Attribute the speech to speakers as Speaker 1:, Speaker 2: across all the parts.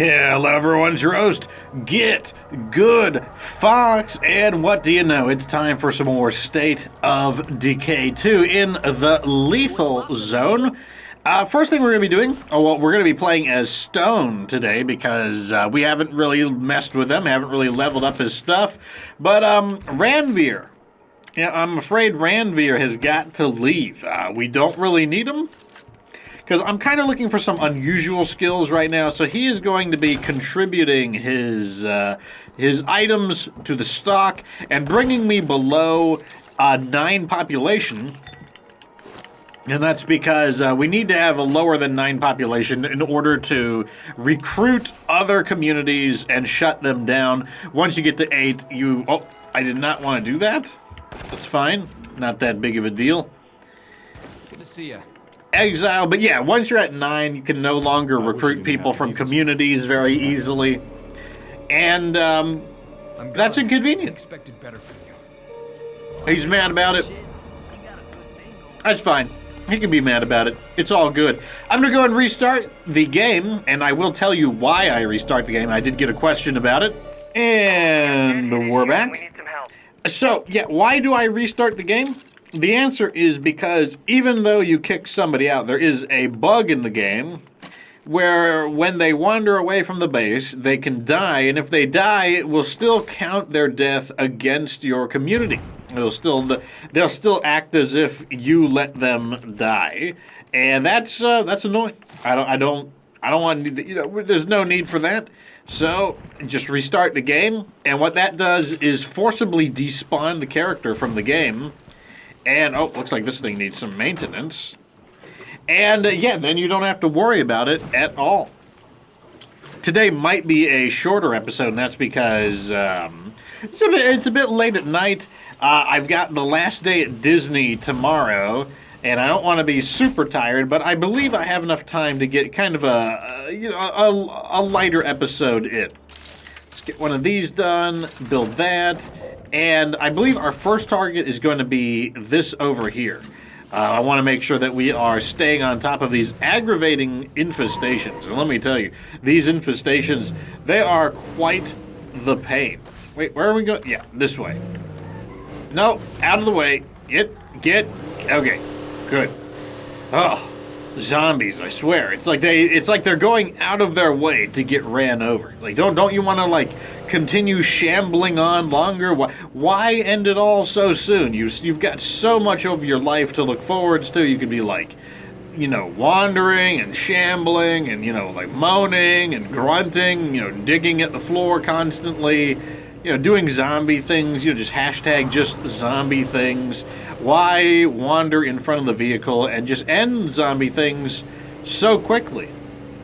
Speaker 1: Hello everyone's your host, Get Good Fox, and what do you know? It's time for some more State of Decay 2 in the Lethal Zone. First thing we're going to be doing, we're going to be playing as Stone today because we haven't really messed with him, haven't really leveled up his stuff. But Ranveer, yeah, I'm afraid Ranveer has got to leave. We don't really need him, because I'm kind of looking for some unusual skills right now, so he is going to be contributing his items to the stock and bringing me below 9 population. And that's because we need to have a lower than 9 population in order to recruit other communities and shut them down. Once you get to 8, you... Oh, I did not want to do that. That's fine. Not that big of a deal.
Speaker 2: Good to see ya.
Speaker 1: Exile, but yeah, once you're at 9, you can no longer recruit people from communities very easily, and that's inconvenient.
Speaker 2: Expected better from you.
Speaker 1: He's mad about it. That's fine. He can be mad about it. It's all good. I'm gonna go and restart the game, and I will tell you why I restart the game. I did get a question about it, and we're back. So, yeah, why do I restart the game? The answer is because even though you kick somebody out, there is a bug in the game where when they wander away from the base, they can die, and if they die, it will still count their death against your community. They'll still act as if you let them die, and that's annoying. I don't want, there's no need for that. So just restart the game, and what that does is forcibly despawn the character from the game. And, oh, looks like this thing needs some maintenance. And, yeah, then you don't have to worry about it at all. Today might be a shorter episode, and that's because it's a bit late at night. I've got the last day at Disney tomorrow, and I don't want to be super tired, but I believe I have enough time to get kind of a lighter episode in. Let's get one of these done, build that. And I believe our first target is going to be this over here. I want to make sure that we are staying on top of these aggravating infestations. And let me tell you, these infestations, they are quite the pain. Wait, where are we going? Yeah, this way. No, out of the way. Get. Okay, good. Oh, zombies! I swear, it's like they're going out of their way to get ran over. Like, don't you want to like continue shambling on longer? Why end it all so soon? You've got so much of your life to look forwards to. You could be like, wandering and shambling and like moaning and grunting, digging at the floor constantly, doing zombie things. Just hashtag just zombie things. Why wander in front of the vehicle and just end zombie things so quickly?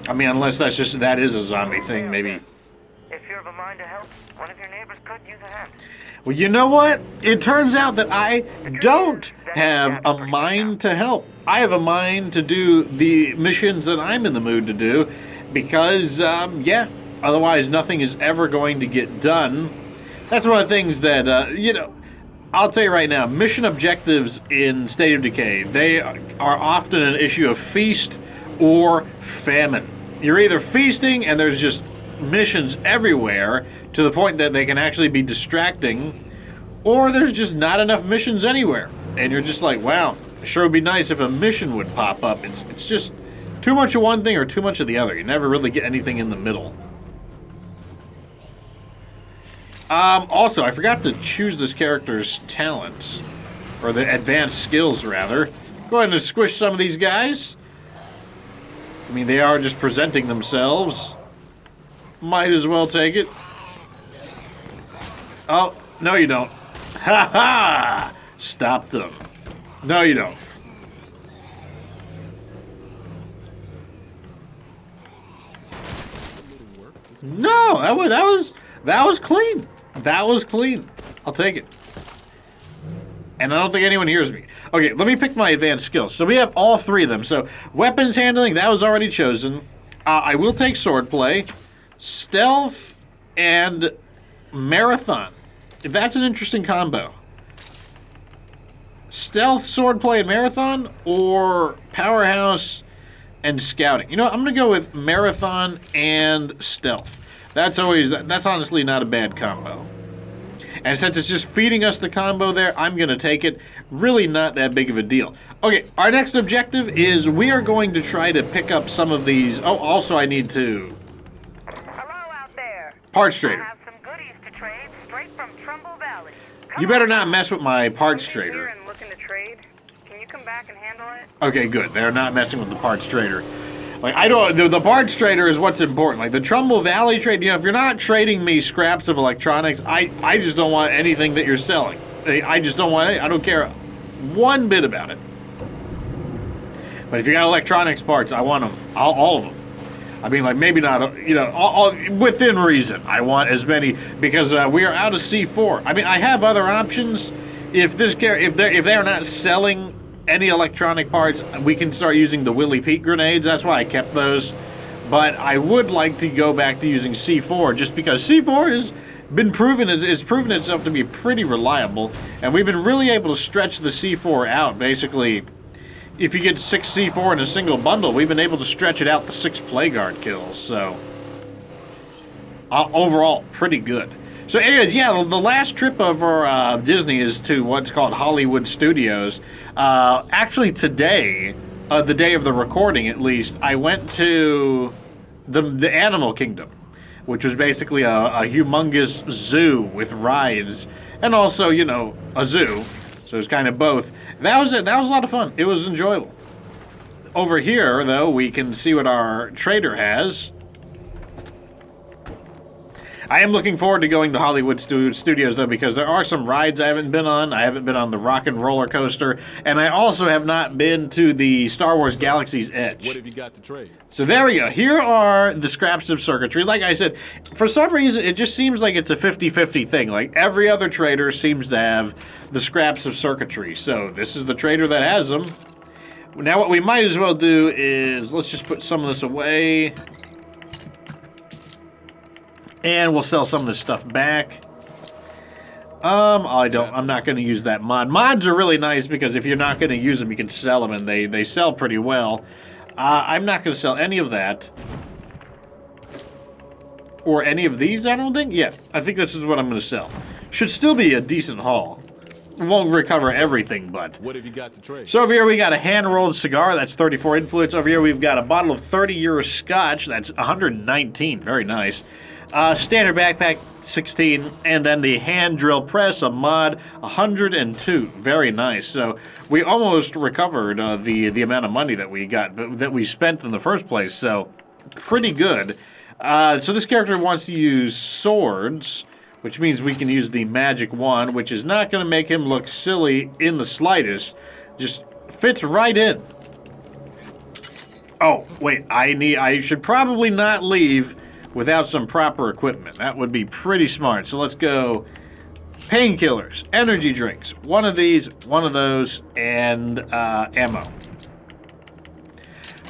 Speaker 1: I mean, unless that is a zombie thing, maybe.
Speaker 3: If you're of a mind to help, one of your neighbors could use a hand.
Speaker 1: Well, you know what? It turns out that I don't have a mind to help. I have a mind to do the missions that I'm in the mood to do because, otherwise nothing is ever going to get done. That's one of the things that, I'll tell you right now, mission objectives in State of Decay, they are often an issue of feast or famine. You're either feasting and there's just missions everywhere to the point that they can actually be distracting, or there's just not enough missions anywhere. And you're just like, wow, it sure would be nice if a mission would pop up. It's just too much of one thing or too much of the other. You never really get anything in the middle. Also, I forgot to choose this character's talents, or the advanced skills, rather. Go ahead and squish some of these guys. I mean, they are just presenting themselves. Might as well take it. Oh, no you don't. Ha ha! Stop them. No you don't. No, that was clean. That was clean. I'll take it. And I don't think anyone hears me. Okay, let me pick my advanced skills. So we have all 3 of them. So weapons handling, that was already chosen. I will take swordplay, stealth, and marathon. That's an interesting combo. Stealth, swordplay, and marathon, or powerhouse, and scouting. You know, I'm going to go with marathon and stealth. That's honestly not a bad combo. And since it's just feeding us the combo there, I'm going to take it. Really not that big of a deal. Okay, our next objective is we are going to try to pick up some of these. Oh, also I need to...
Speaker 3: Hello out there.
Speaker 1: Parts
Speaker 3: I
Speaker 1: trader.
Speaker 3: have some goodies to trade straight from Trumbull Valley. Come
Speaker 1: You better
Speaker 3: on.
Speaker 1: not mess with my parts
Speaker 3: I'm in here
Speaker 1: trader.
Speaker 3: and looking to trade. Can you come back and handle it?
Speaker 1: Okay, good. They're not messing with the parts trader. Like, I don't... The parts trader is what's important. Like, the Trumbull Valley trade, you know, if you're not trading me scraps of electronics, I just don't want anything that you're selling. I just don't want it. I don't care one bit about it. But if you got electronics parts, I want them. All of them. I mean, like, maybe not, you know, all within reason. I want as many, because we are out of C4. I mean, I have other options. If they're not selling any electronic parts, we can start using the Willy Pete grenades. That's why I kept those. But I would like to go back to using C4, just because C4 has been proven, it's proven itself to be pretty reliable, and we've been really able to stretch the C4 out. Basically, if you get 6 C4 in a single bundle, we've been able to stretch it out to 6 Plague Guard kills. So overall, pretty good. So anyways, yeah, the last trip of our Disney is to what's called Hollywood Studios. Actually today, the day of the recording at least, I went to the Animal Kingdom, which was basically a humongous zoo with rides, and also, you know, a zoo. So it was kind of both. That was it. That was a lot of fun. It was enjoyable. Over here, though, we can see what our trader has. I am looking forward to going to Hollywood Studios, though, because there are some rides I haven't been on. I haven't been on the Rock and Roller Coaster, and I also have not been to the Star Wars Galaxy's Edge.
Speaker 4: What have you got to trade?
Speaker 1: So there we go. Here are the scraps of circuitry. Like I said, for some reason, it just seems like it's a 50-50 thing. Like, every other trader seems to have the scraps of circuitry. So this is the trader that has them. Now, what we might as well do is, let's just put some of this away. And we'll sell some of this stuff back. I'm not going to use that mod. Mods are really nice because if you're not going to use them, you can sell them, and they sell pretty well. I'm not going to sell any of that. Or any of these, I don't think. Yeah, I think this is what I'm going to sell. Should still be a decent haul. Won't recover everything, but...
Speaker 4: What have you got to trade?
Speaker 1: So over here we got a hand-rolled cigar. That's 34 influence. Over here we've got a bottle of 30-euro scotch. That's 119. Very nice. Standard backpack, 16, and then the hand drill press, a mod, 102. Very nice. So we almost recovered the amount of money that we got, that we spent in the first place. So pretty good. So this character wants to use swords, which means we can use the magic wand, which is not going to make him look silly in the slightest. Just fits right in. Oh, wait, I should probably not leave without some proper equipment. That would be pretty smart. So let's go painkillers, energy drinks, one of these, one of those, and ammo.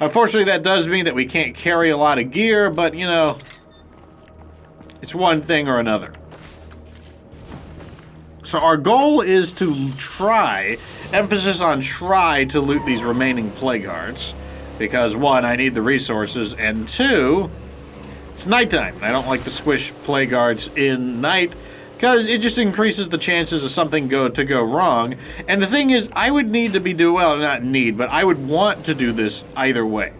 Speaker 1: Unfortunately, that does mean that we can't carry a lot of gear, but, you know, it's one thing or another. So our goal is to try, emphasis on try, to loot these remaining Plague Hearts. Because, one, I need the resources, and two... it's nighttime. I don't like to squish Plague Guards in night because it just increases the chances of something to go wrong. And the thing is, I would need to be well, not need, but I would want to do this either way.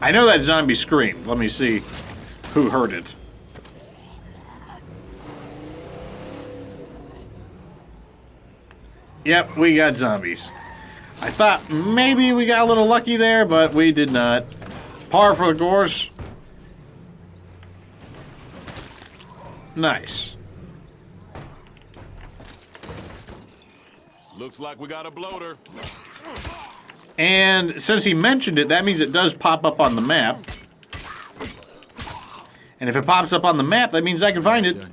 Speaker 1: I know that zombie screamed. Let me see who heard it. Yep, we got zombies. I thought maybe we got a little lucky there, but we did not. Par for the course. Nice.
Speaker 4: Looks like we got a bloater.
Speaker 1: And since he mentioned it, that means it does pop up on the map. And if it pops up on the map, that means I can find it.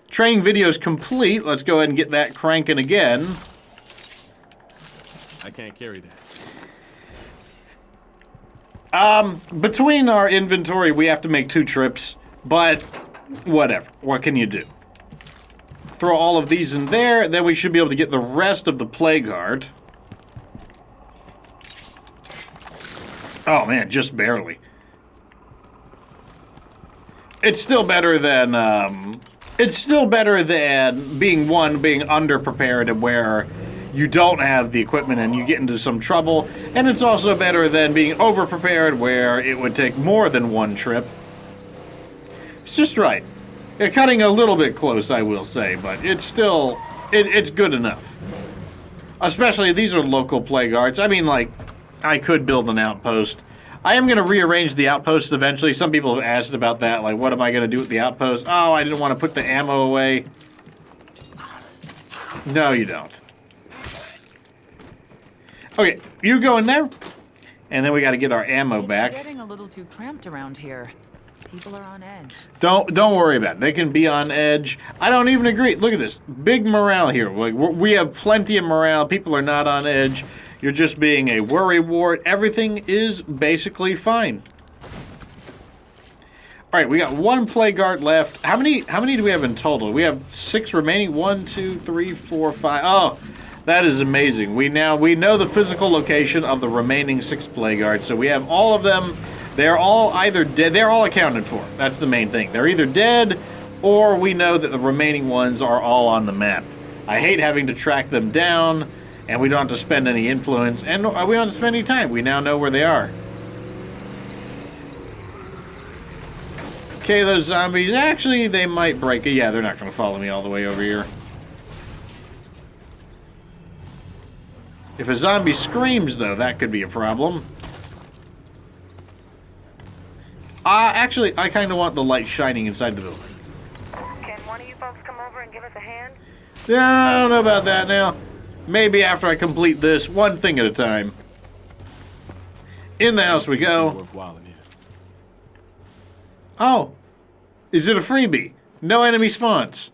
Speaker 1: Training video is complete. Let's go ahead and get that cranking again.
Speaker 4: I can't carry that.
Speaker 1: Between our inventory, we have to make 2 trips, but whatever. What can you do? throw all of these in there. Then we should be able to get the rest of the Plague Heart. Oh, man, just barely. It's still better than, being underprepared and where you don't have the equipment and you get into some trouble. And it's also better than being overprepared where it would take more than one trip. It's just right. You're cutting a little bit close, I will say, but it's still, it's good enough. Especially, these are local Plague Hearts. I mean, like, I could build an outpost. I am going to rearrange the outposts eventually. Some people have asked about that, like, what am I going to do with the outpost? Oh, I didn't want to put the ammo away. No, you don't. Okay, you go in there, and then we got to get our ammo back.
Speaker 5: It's getting a little too cramped around here. People are on edge.
Speaker 1: Don't worry about it. They can be on edge. I don't even agree. Look at this. Big morale here. Like, we have plenty of morale. People are not on edge. You're just being a worrywart. Everything is basically fine. All right, we got one Plague Heart left. How many do we have in total? We have 6 remaining. 1, 2, 3, 4, 5. Oh, that is amazing. We know the physical location of the remaining 6 Plague Hearts, so we have all of them. They're all either dead. They're all accounted for. That's the main thing. They're either dead, or we know that the remaining ones are all on the map. I hate having to track them down, and we don't have to spend any influence, and we don't have to spend any time. We now know where they are. Okay, those zombies, actually, they might break it. Yeah, they're not going to follow me all the way over here. If a zombie screams, though, that could be a problem. Actually, I kind of want the light shining inside the building.
Speaker 3: Can one of you folks come over and give us a hand?
Speaker 1: Yeah, I don't know about that now. Maybe after I complete this, one thing at a time. In the house we go.
Speaker 4: Worthwhile in here.
Speaker 1: Oh, is it a freebie? No enemy spawns.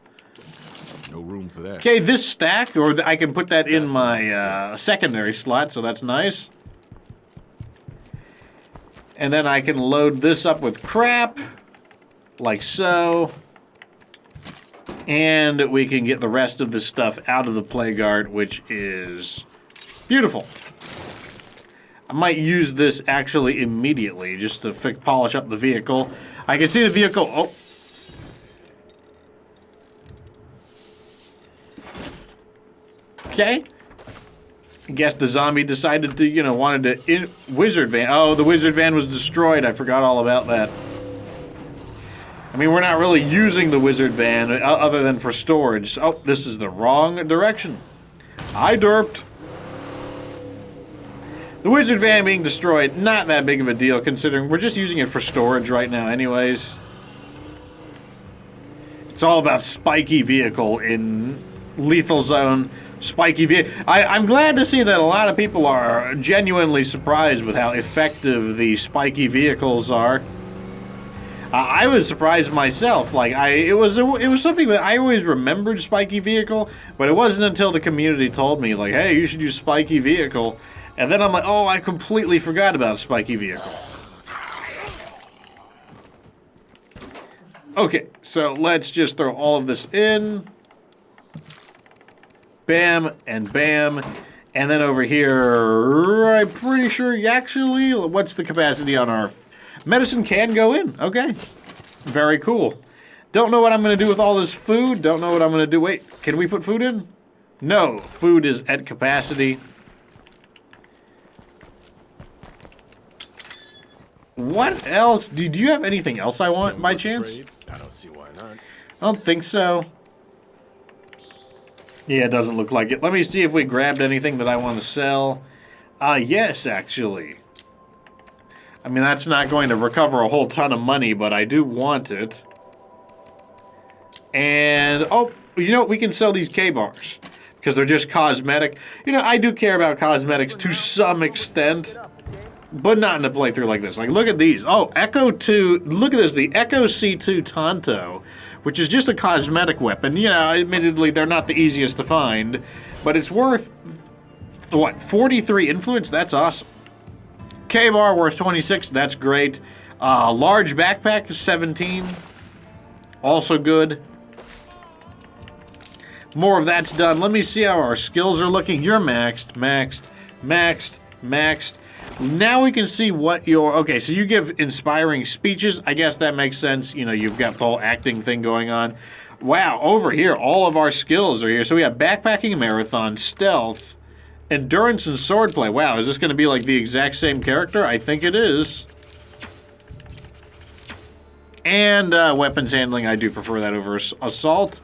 Speaker 4: No room for that.
Speaker 1: Okay, this stack, or I can put that in my secondary slot, so that's nice. And then I can load this up with crap, like so. And we can get the rest of this stuff out of the Plague Heart, which is beautiful. I might use this actually immediately, just to polish up the vehicle. I can see the vehicle. Oh. Okay. I guess the zombie decided to, wanted to... Wizard van. Oh, the wizard van was destroyed. I forgot all about that. I mean, we're not really using the wizard van other than for storage. Oh, this is the wrong direction. I derped. The wizard van being destroyed, not that big of a deal considering we're just using it for storage right now anyways. It's all about spiky vehicle in Lethal Zone. Spiky vehicle. I'm glad to see that a lot of people are genuinely surprised with how effective the spiky vehicles are. I was surprised myself. Like it was something that I always remembered, spiky vehicle, but it wasn't until the community told me, like, hey, you should use spiky vehicle, and then I'm like, oh, I completely forgot about spiky vehicle. Okay, so let's just throw all of this in. Bam and bam. And then over here, I'm pretty sure, actually, what's the capacity on our... Medicine can go in. Okay. Very cool. Don't know what I'm going to do with all this food. Don't know what I'm going to do. Wait, can we put food in? No. Food is at capacity. What else? Do you have anything else I want by chance?
Speaker 4: I don't see why not.
Speaker 1: I don't think so. Yeah, it doesn't look like it. Let me see if we grabbed anything that I want to sell. Yes, actually. I mean, that's not going to recover a whole ton of money, but I do want it. And, oh, we can sell these K-bars. Because they're just cosmetic. I do care about cosmetics to some extent. But not in a playthrough like this. Like, look at these. Oh, Echo 2. Look at this. The Echo C2 Tonto. Which is just a cosmetic weapon. Admittedly, they're not the easiest to find. But it's worth, what, 43 influence? That's awesome. K-bar worth 26. That's great. Large backpack, 17. Also good. More of that's done. Let me see how our skills are looking. You're maxed, maxed, maxed, maxed. Now we can see what your... Okay, so you give inspiring speeches. I guess that makes sense. You know, you've got the whole acting thing going on. Wow, over here, all of our skills are here. So we have backpacking, marathon, stealth, endurance, and swordplay. Wow, is this going to be like the exact same character? I think it is. And weapons handling, I do prefer that over assault.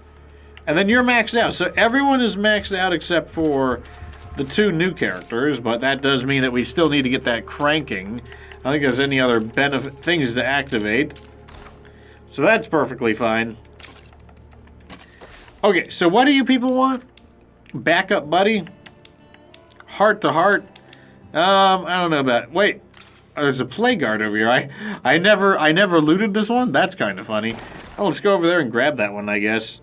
Speaker 1: And then you're maxed out. So everyone is maxed out except for the 2 new characters, but that does mean that we still need to get that cranking. I don't think there's any other things to activate. So that's perfectly fine. Okay, so what do you people want? Backup buddy? Heart to heart? I don't know about it. Wait, there's a play guard over here. I never looted this one? That's kind of funny. Oh, let's go over there and grab that one, I guess.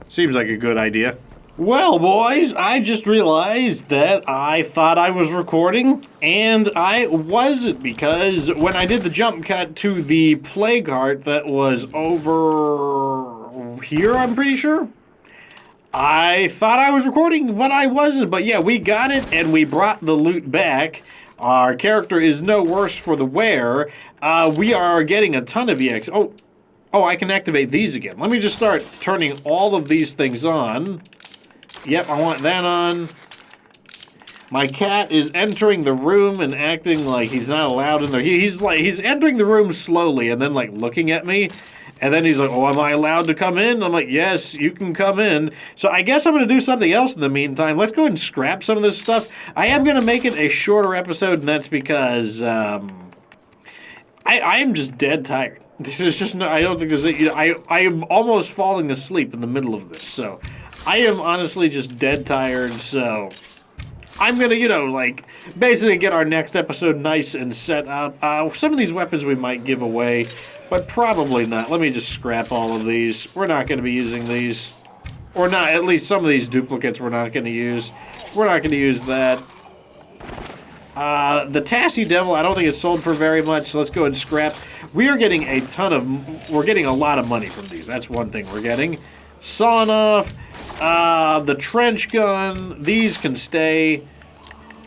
Speaker 1: Seems like a good idea. Well, boys, I just realized that I thought I was recording, and I wasn't, because when I did the jump cut to the play cart that was over here, I'm pretty sure, I thought I was recording, but I wasn't. But yeah, we got it, and we brought the loot back. Our character is no worse for the wear. We are getting a ton of EX. Oh, I can activate these again. Let me just start turning all of these things on. Yep, I want that on. My cat is entering the room and acting like he's not allowed in there. He's entering the room slowly and then like looking at me. And then he's like, oh, am I allowed to come in? I'm like, yes, you can come in. So I guess I'm going to do something else in the meantime. Let's go ahead and scrap some of this stuff. I am going to make it a shorter episode, and that's because I am just dead tired. This is just no, I don't think there's I am almost falling asleep in the middle of this, so I am honestly just dead tired, so I'm gonna, you know, like, basically get our next episode nice and set up. Some of these weapons we might give away, but probably not. Let me just scrap all of these. We're not gonna be using these. Or not, at least some of these duplicates we're not gonna use. We're not gonna use that. The Tassie Devil, I don't think it's sold for very much, so let's go and scrap. We are getting a ton of, we're getting a lot of money from these. That's one thing we're getting. Sawn off, the trench gun, these can stay.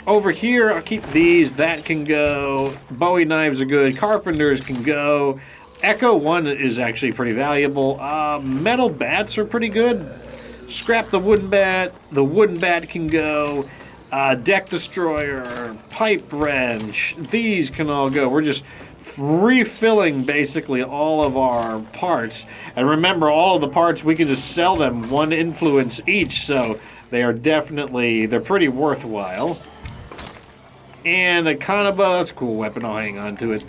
Speaker 1: Over here, I'll keep these, that can go. Bowie knives are good, carpenters can go. Echo 1 is actually pretty valuable. Metal bats are pretty good. Scrap the wooden bat can go. Deck destroyer, pipe wrench, these can all go. We're just refilling basically all of our parts. And remember, all of the parts, we can just sell them 1 influence each, so they are definitely, they're pretty worthwhile. And a Kanabo, that's a cool weapon, I'll hang on to it.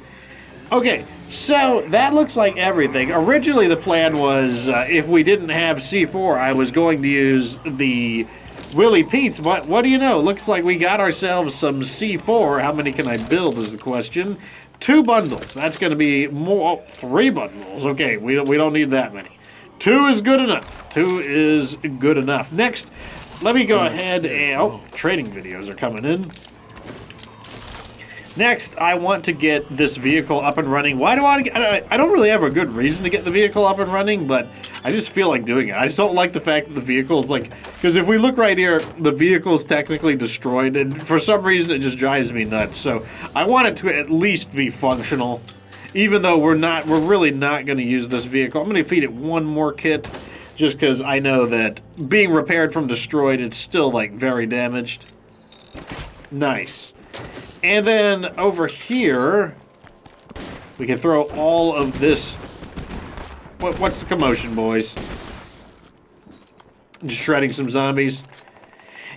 Speaker 1: Okay, so that looks like everything. Originally the plan was, if we didn't have C4, I was going to use the Willie Pete's, but what do you know? Looks like we got ourselves some C4. How many can I build is the question. 2 bundles. That's going to be more. 3 bundles. Okay, we don't need that many. 2 is good enough. 2 is good enough. Next, let me go ahead and... Oh, training videos are coming in. Next, I want to get this vehicle up and running. Why do I don't really have a good reason to get the vehicle up and running, but I just feel like doing it. I just don't like the fact that the vehicle is like... Because if we look right here, the vehicle is technically destroyed, and for some reason it just drives me nuts. So I want it to at least be functional, even though we're really not going to use this vehicle. I'm going to feed it 1 more kit, just because I know that being repaired from destroyed, it's still like very damaged. Nice. And then over here, we can throw all of this. What's the commotion, boys? Just shredding some zombies.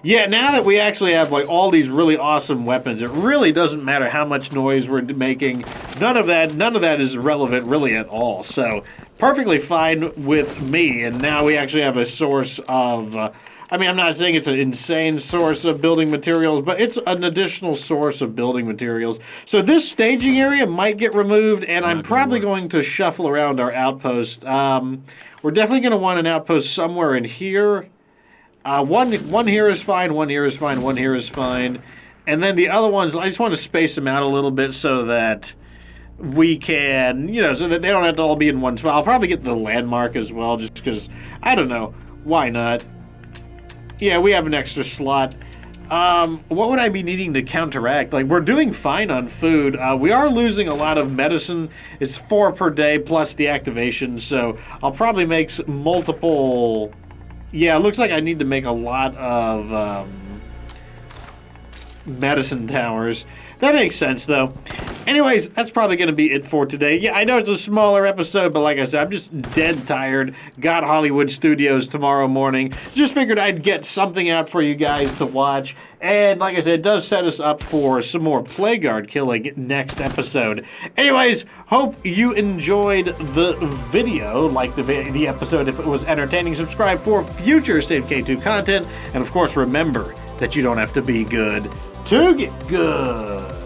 Speaker 1: Yeah, now that we actually have like all these really awesome weapons, it really doesn't matter how much noise we're making. None of that is relevant really at all. So perfectly fine with me. And now we actually have a source of. I mean, I'm not saying it's an insane source of building materials, but it's an additional source of building materials. So this staging area might get removed, and I'm probably going to shuffle around our outpost. We're definitely going to want an outpost somewhere in here. One here is fine, 1 here is fine, 1 here is fine. And then the other ones, I just want to space them out a little bit so that we can, you know, so that they don't have to all be in one spot. I'll probably get the landmark as well, just because, I don't know, why not? Yeah, we have an extra slot. What would I be needing to counteract? Like, we're doing fine on food. We are losing a lot of medicine. It's 4 per day plus the activation, so I'll probably make multiple... Yeah, it looks like I need to make a lot of medicine towers. That makes sense, though. Anyways, that's probably going to be it for today. Yeah, I know it's a smaller episode, but like I said, I'm just dead tired. Got Hollywood Studios tomorrow morning. Just figured I'd get something out for you guys to watch. And like I said, it does set us up for some more Plagueguard killing next episode. Anyways, hope you enjoyed the video. Like the episode if it was entertaining. Subscribe for future Save K2 content. And of course, remember that you don't have to be good to get good.